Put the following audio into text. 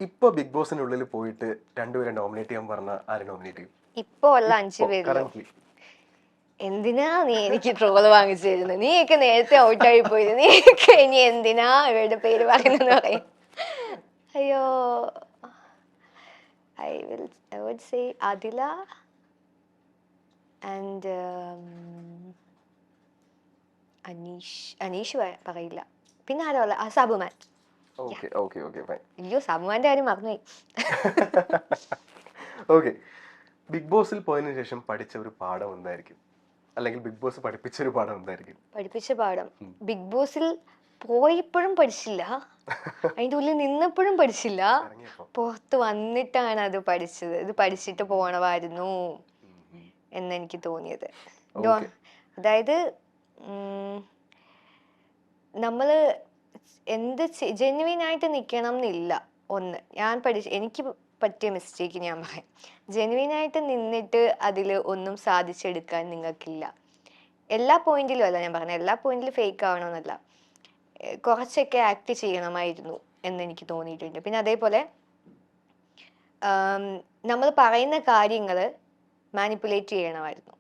ഇപ്പൊ ബിഗ് ബോസിനുള്ളിൽ പോയിട്ട് രണ്ടുപേരെ നോമിനേറ്റ് ചെയ്യാൻ പറഞ്ഞ ആരെ നോമിനേറ്റ് ചെയ്യും? ഇപ്പൊ ഉള്ള 5 പേരിലോ? എന്തിനാ നീ എനിക്ക് ട്രോള് വാങ്ങിച്ചു തരുന്നത്? നീയൊക്കെ നേരത്തെ ഔട്ടായി പോയത്, നീയൊക്കെ ഇനി എന്തിനാ ഇവരുടെ പേര് പറയുന്നെന്ന് പറയും. അയ്യോ, I would say Adila and Aneesh പറയില്ല. പിന്നെ ആരാ ഉള്ള? സബുമാൻ. അയ്യോ, സബുമാന്റെ കാര്യം മറന്നുപോയി. ഓക്കെ, ബിഗ് ബോസിൽ പോയതിനു ശേഷം പഠിച്ച ഒരു പാഠം എന്തായിരിക്കും? അല്ലെങ്കിൽ ബിഗ് ബോസ് പഠിപ്പിച്ച ഒരു പാഠം എന്തായിരിക്കും? പഠിപ്പിച്ച പാഠം ബിഗ് ബോസിൽ പോയപ്പോഴും പഠിച്ചില്ല, അതിന്റെ ഉള്ളിൽ നിന്നപ്പോഴും പഠിച്ചില്ല, പുറത്ത് വന്നിട്ടാണ് അത് പഠിച്ചത്. ഇത് പഠിച്ചിട്ട് പോണമായിരുന്നു എന്നെനിക്ക് തോന്നിയത്. അതായത് നമ്മള് എന്ത് ജെന്യുവിൻ ആയിട്ട് നിൽക്കണം എന്നില്ല. ഒന്ന്, എനിക്ക് പറ്റിയ മിസ്റ്റേക്ക് ഞാൻ പറയാം. ജെന്യുവിൻ ആയിട്ട് നിന്നിട്ട് അതിൽ ഒന്നും സാധിച്ചെടുക്കാൻ നിങ്ങൾക്കില്ല. എല്ലാ പോയിന്റിലും അല്ല ഞാൻ പറഞ്ഞത്, എല്ലാ പോയിന്റിലും ഫേക്ക് ആവണമെന്നല്ല, കുറച്ചൊക്കെ ആക്ട് ചെയ്യണമായിരുന്നു എന്നെനിക്ക് തോന്നിയിട്ടുണ്ട്. പിന്നെ അതേപോലെ നമ്മൾ പറയുന്ന കാര്യങ്ങൾ മാനിപ്പുലേറ്റ് ചെയ്യണമായിരുന്നു.